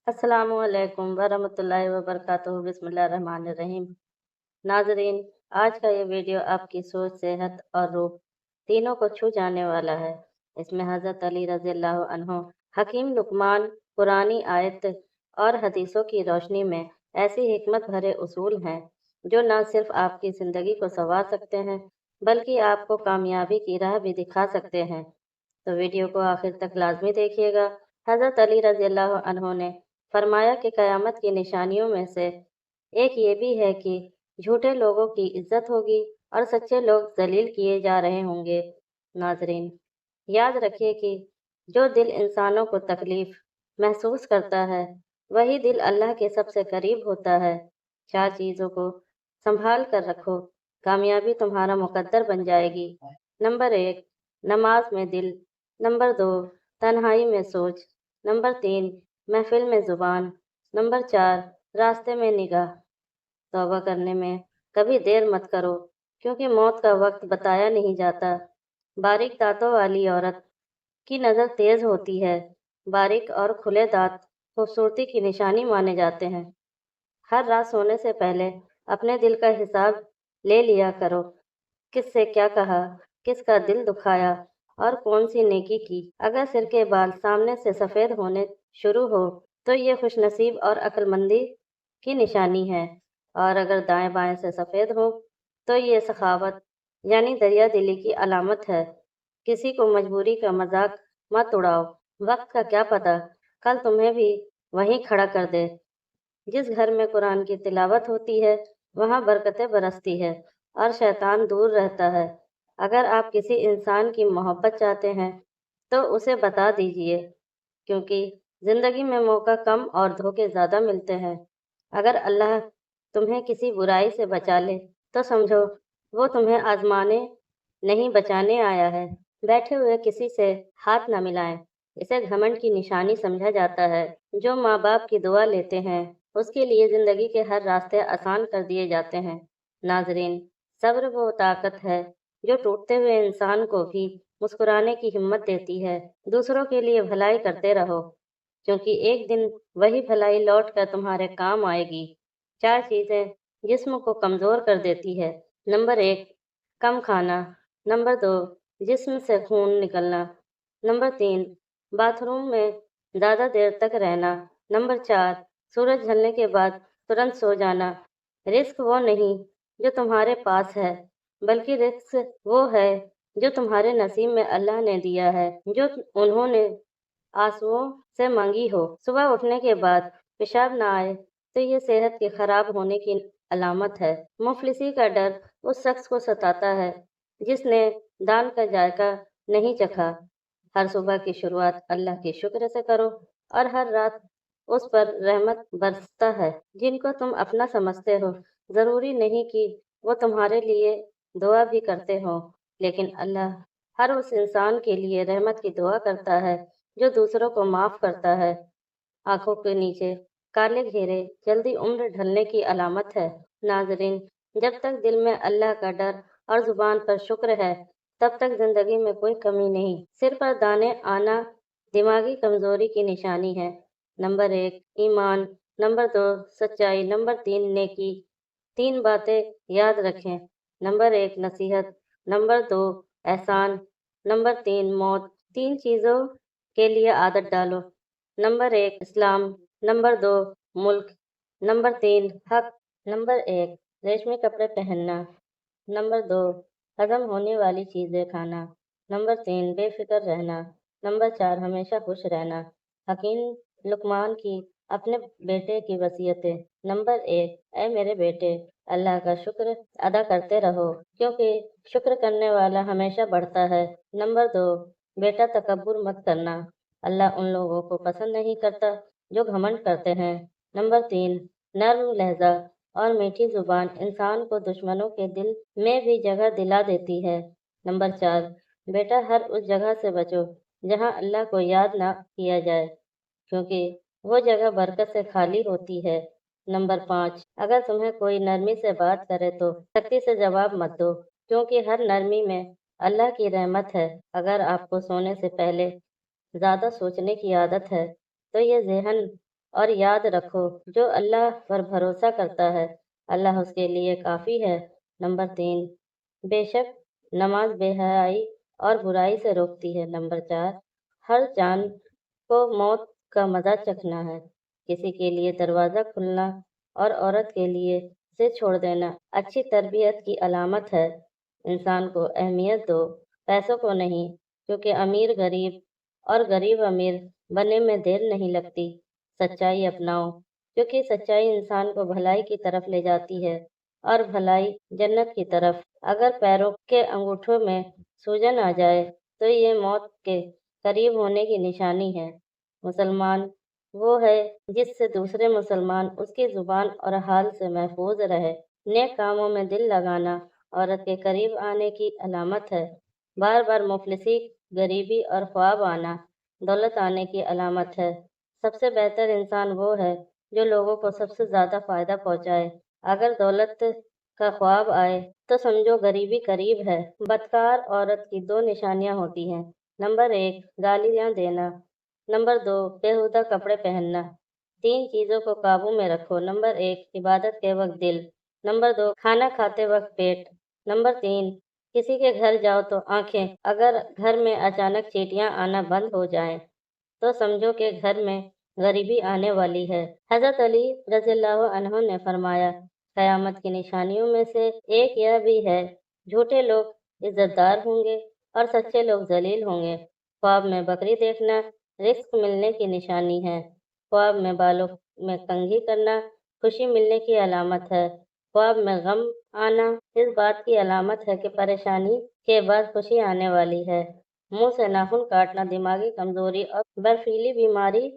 अस्सलाम वालेकुम वरहमतुल्लाहि वबरकातुहू बिस्मिल्लाहिर्रहमानिर्रहीम। नाजरीन, आज का ये वीडियो आपकी सोच, सेहत और रूह तीनों को छू जाने वाला है। इसमें हज़रत अली रज़ियल्लाहु अन्हु हकीम लुकमान पुरानी आयत और हदीसों की रोशनी में ऐसी हिकमत भरे उसूल हैं जो न सिर्फ आपकी ज़िंदगी को संवार सकते हैं बल्कि आपको कामयाबी की राह भी दिखा सकते हैं। तो वीडियो को आखिर तक लाजमी देखिएगा। हज़रत अली रज़ियल्लाहु अन्हु ने फरमाया कि क़यामत की निशानियों में से एक ये भी है कि झूठे लोगों की इज्जत होगी और सच्चे लोग जलील किए जा रहे होंगे। नाजरीन, याद रखिए कि जो दिल इंसानों को तकलीफ महसूस करता है वही दिल अल्लाह के सबसे करीब होता है। 4 चीज़ों को संभाल कर रखो, कामयाबी तुम्हारा मुकद्दर बन जाएगी। नंबर 1, नमाज में दिल। नंबर 2, तन्हाई में सोच। नंबर 3, महफिल में ज़ुबान। नंबर 4, रास्ते में निगाह। तौबा करने में कभी देर मत करो, क्योंकि मौत का वक्त बताया नहीं जाता। बारीक दांतों वाली औरत की नज़र तेज होती है। बारीक और खुले दांत खूबसूरती की निशानी माने जाते हैं। हर रात सोने से पहले अपने दिल का हिसाब ले लिया करो। किससे क्या कहा, किसका दिल दुखाया और कौन सी नेकी की। अगर सिर के बाल सामने से सफ़ेद होने शुरू हो तो ये खुशनसीब और अक्लमंदी की निशानी है, और अगर दाएं बाएं से सफ़ेद हो तो ये सखावत यानी दरिया दिली की अलामत है। किसी को मजबूरी का मजाक मत उड़ाओ। वक्त का क्या पता, कल तुम्हें भी वहीं खड़ा कर दे। जिस घर में कुरान की तिलावत होती है वहाँ बरकतें बरसती है और शैतान दूर रहता है। अगर आप किसी इंसान की मोहब्बत चाहते हैं तो उसे बता दीजिए, क्योंकि ज़िंदगी में मौका कम और धोखे ज़्यादा मिलते हैं। अगर अल्लाह तुम्हें किसी बुराई से बचा ले तो समझो वो तुम्हें आजमाने नहीं बचाने आया है। बैठे हुए किसी से हाथ न मिलाएं, इसे घमंड की निशानी समझा जाता है। जो माँ बाप की दुआ लेते हैं उसके लिए ज़िंदगी के हर रास्ते आसान कर दिए जाते हैं। नाजरीन, सब्र वो ताकत है जो टूटते हुए इंसान को भी मुस्कुराने की हिम्मत देती है। दूसरों के लिए भलाई करते रहो, क्योंकि एक दिन वही भलाई लौट कर तुम्हारे काम आएगी। 4 चीज़ें जिस्म को कमज़ोर कर देती है। नंबर 1, कम खाना। नंबर 2, जिस्म से खून निकलना। नंबर 3, बाथरूम में ज़्यादा देर तक रहना। नंबर 4, सूरज ढलने के बाद तुरंत सो जाना। रिस्क वो नहीं जो तुम्हारे पास है, बल्कि रिस्क वो है जो तुम्हारे नसीब में अल्लाह ने दिया है, जो उन्होंने आंसुओं से मांगी हो। सुबह उठने के बाद पेशाब ना आए तो ये सेहत के खराब होने की अलामत है। मुफलिसी का डर उस शख्स को सताता है जिसने दान का जायका नहीं चखा। हर सुबह की शुरुआत अल्लाह के शुक्र से करो और हर रात उस पर रहमत बरसता है। जिनको तुम अपना समझते हो, ज़रूरी नहीं कि वो तुम्हारे लिए दुआ भी करते हो, लेकिन अल्लाह हर उस इंसान के लिए रहमत की दुआ करता है जो दूसरों को माफ़ करता है। आंखों के नीचे काले घेरे जल्दी उम्र ढलने की अलामत है। नाजरीन, जब तक दिल में अल्लाह का डर और जुबान पर शुक्र है तब तक जिंदगी में कोई कमी नहीं। सिर पर दाने आना दिमागी कमजोरी की निशानी है। नंबर 1, ईमान। नंबर 2, सच्चाई। नंबर 3, नेकी। 3 बातें याद रखें। नंबर 1, नसीहत। नंबर 2, एहसान। नंबर 3, मौत। 3 चीज़ों के लिए आदत डालो। नंबर 1, इस्लाम। नंबर 2, मुल्क। नंबर 3, हक। नंबर 1, रेशमी कपड़े पहनना। नंबर 2, हजम होने वाली चीज़ें खाना। नंबर 3, बेफिक्र रहना। नंबर 4, हमेशा खुश रहना। हकीम लुकमान की अपने बेटे की वसीयतें। नंबर 1, ऐ मेरे बेटे, अल्लाह का शुक्र अदा करते रहो, क्योंकि शुक्र करने वाला हमेशा बढ़ता है। नंबर 2, बेटा तकब्बुर मत करना, अल्लाह उन लोगों को पसंद नहीं करता जो घमंड करते हैं। नंबर 3, नर्म लहजा और मीठी जुबान इंसान को दुश्मनों के दिल में भी जगह दिला देती है। नंबर 4, बेटा हर उस जगह से बचो जहाँ अल्लाह को याद ना किया जाए, क्योंकि वो जगह बरकत से खाली होती है। नंबर 5, अगर तुम्हें कोई नरमी से बात करे तो सख्ती से जवाब मत दो, क्योंकि हर नरमी में अल्लाह की रहमत है। अगर आपको सोने से पहले ज़्यादा सोचने की आदत है तो ये ज़हन اور یاد رکھو جو اللہ پر بھروسہ کرتا ہے اللہ اس کے لیے کافی ہے۔ نمبر 3، بے شک نماز بے حیائی اور برائی سے روکتی ہے۔ نمبر 4، ہر جان کو موت کا مزہ چکھنا ہے، کسی کے لیے دروازہ کھلنا اور عورت کے لیے اسے چھوڑ دینا اچھی تربیت کی علامت ہے۔ انسان کو اہمیت دو، پیسوں کو نہیں، کیونکہ امیر غریب اور غریب امیر بننے میں دیر نہیں لگتی۔ سچائی اپناؤ، کیونکہ سچائی انسان کو بھلائی کی طرف لے جاتی ہے اور بھلائی جنت کی طرف۔ اگر پیروں کے انگوٹھوں میں سوجن آ جائے تو یہ موت کے قریب ہونے کی نشانی ہے۔ مسلمان وہ ہے جس سے دوسرے مسلمان اس کی زبان اور حال سے محفوظ رہے۔ نیک کاموں میں دل لگانا عورت کے قریب آنے کی علامت ہے۔ بار بار مفلسی، غریبی اور خواب آنا دولت آنے کی علامت ہے۔ سب سے بہتر انسان وہ ہے جو لوگوں کو سب سے زیادہ فائدہ پہنچائے۔ اگر دولت کا خواب آئے تو سمجھو غریبی قریب ہے۔ بدکار عورت کی 2 نشانیاں ہوتی ہیں۔ نمبر 1، گالیاں دینا۔ نمبر 2، بیہودہ کپڑے پہننا۔ 3 چیزوں کو قابو میں رکھو۔ نمبر 1، عبادت کے وقت دل۔ نمبر 2، کھانا کھاتے وقت پیٹ۔ نمبر 3، کسی کے گھر جاؤ تو آنکھیں۔ اگر گھر میں اچانک چیٹیاں آنا بند ہو جائیں تو سمجھو کہ گھر میں غریبی آنے والی ہے۔ حضرت علی رضی اللہ عنہ نے فرمایا، قیامت کی نشانیوں میں سے ایک یہ بھی ہے، جھوٹے لوگ عزت دار ہوں گے اور سچے لوگ ذلیل ہوں گے۔ خواب میں بکری دیکھنا رزق ملنے کی نشانی ہے۔ خواب میں بالوں میں کنگھی کرنا خوشی ملنے کی علامت ہے۔ خواب میں غم آنا اس بات کی علامت ہے کہ پریشانی کے بعد خوشی آنے والی ہے۔ منہ سے ناخن کاٹنا دماغی کمزوری اور برفیلی بیماری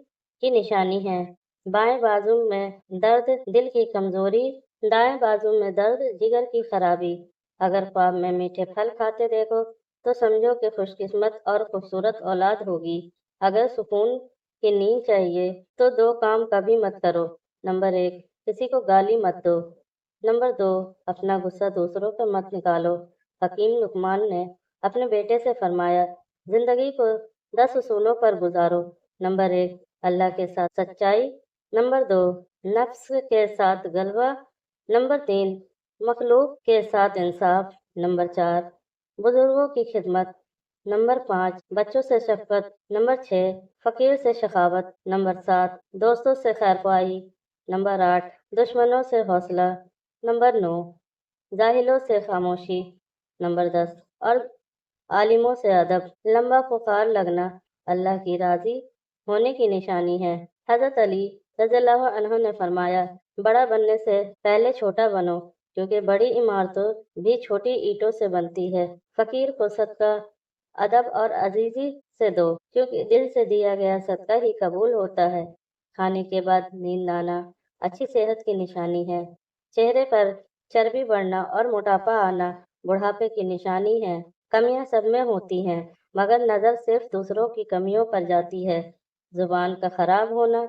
کی نشانی ہے۔ بائیں بازو میں درد دل کی کمزوری، دائیں بازو میں درد جگر کی خرابی۔ اگر خواب میں میٹھے پھل کھاتے دیکھو تو سمجھو کہ خوش قسمت اور خوبصورت اولاد ہوگی۔ اگر سکون کی نیند چاہیے تو 2 کام کبھی مت کرو۔ نمبر 1، کسی کو گالی مت دو۔ نمبر 2، اپنا غصہ دوسروں پر مت نکالو۔ حکیم لقمان نے اپنے بیٹے سے فرمایا، زندگی کو 10 اصولوں پر گزارو۔ نمبر 1، اللہ کے ساتھ سچائی۔ نمبر 2، نفس کے ساتھ غلبہ۔ نمبر 3، مخلوق کے ساتھ انصاف۔ نمبر 4، بزرگوں کی خدمت۔ نمبر 5، بچوں سے شفقت۔ نمبر 6، فقیر سے سخاوت۔ نمبر 7، دوستوں سے خیر خواہی۔ نمبر 8، دشمنوں سے حوصلہ۔ نمبر 9، جاہلوں سے خاموشی۔ نمبر 10، اور عالموں سے ادب۔ لمبا پکار لگنا اللہ کی راضی ہونے کی نشانی ہے۔ حضرت علی رضی اللہ عنہ نے فرمایا، بڑا بننے سے پہلے چھوٹا بنو، کیونکہ بڑی عمارتوں بھی چھوٹی اینٹوں سے بنتی ہے۔ فقیر کو صدقہ ادب اور عزیزی سے دو، کیونکہ دل سے دیا گیا صدقہ ہی قبول ہوتا ہے۔ کھانے کے بعد نیند آنا اچھی صحت کی نشانی ہے۔ چہرے پر چربی بڑھنا اور موٹاپا آنا بڑھاپے کی نشانی ہے۔ کمیاں سب میں ہوتی ہیں، مگر نظر صرف دوسروں کی کمیوں پر جاتی ہے۔ زبان کا خراب ہونا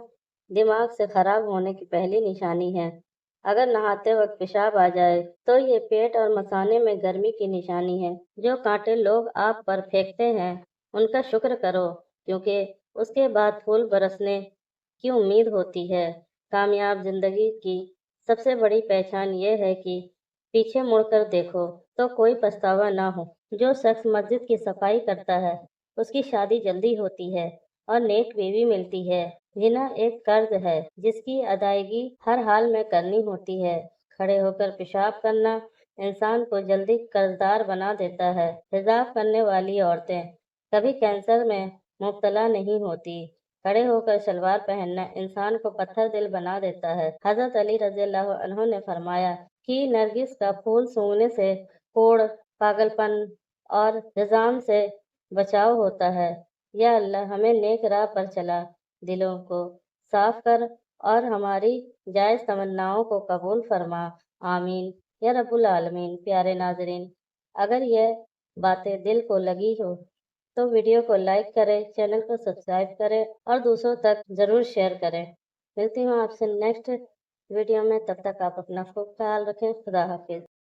دماغ سے خراب ہونے کی پہلی نشانی ہے۔ اگر نہاتے وقت پیشاب آ جائے تو یہ پیٹ اور مثانے میں گرمی کی نشانی ہے۔ جو کانٹے لوگ آپ پر پھینکتے ہیں ان کا شکر کرو، کیونکہ اس کے بعد پھول برسنے کی امید ہوتی ہے۔ کامیاب زندگی کی سب سے بڑی پہچان یہ ہے کہ پیچھے مڑ کر دیکھو تو کوئی پچھتاوا نہ ہو۔ جو شخص مسجد کی صفائی کرتا ہے اس کی شادی جلدی ہوتی ہے اور نیک بیوی ملتی ہے۔ زنا ایک قرض ہے جس کی ادائیگی ہر حال میں کرنی ہوتی ہے۔ کھڑے ہو کر پیشاب کرنا انسان کو جلدی قرضدار بنا دیتا ہے۔ حجاب کرنے والی عورتیں کبھی کینسر میں مبتلا نہیں ہوتی۔ کھڑے ہو کر شلوار پہننا انسان کو پتھر دل بنا دیتا ہے۔ حضرت علی رضی اللہ عنہ نے فرمایا کہ نرگس کا پھول سونگھنے سے کوڑ، پاگل پن اور جذام سے بچاؤ ہوتا ہے۔ یا اللہ ہمیں نیک راہ پر چلا دلوں کو صاف کر اور ہماری جائز تمناؤں کو قبول فرما، آمین یا رب العالمین۔ پیارے ناظرین، اگر یہ باتیں دل کو لگی ہو تو ویڈیو کو لائک کریں، چینل کو سبسکرائب کریں اور دوسروں تک ضرور شیئر کریں۔ ملتی ہوں آپ سے نیکسٹ ویڈیو میں، تب تک آپ اپنا خوب خیال رکھیں۔ خدا حافظ۔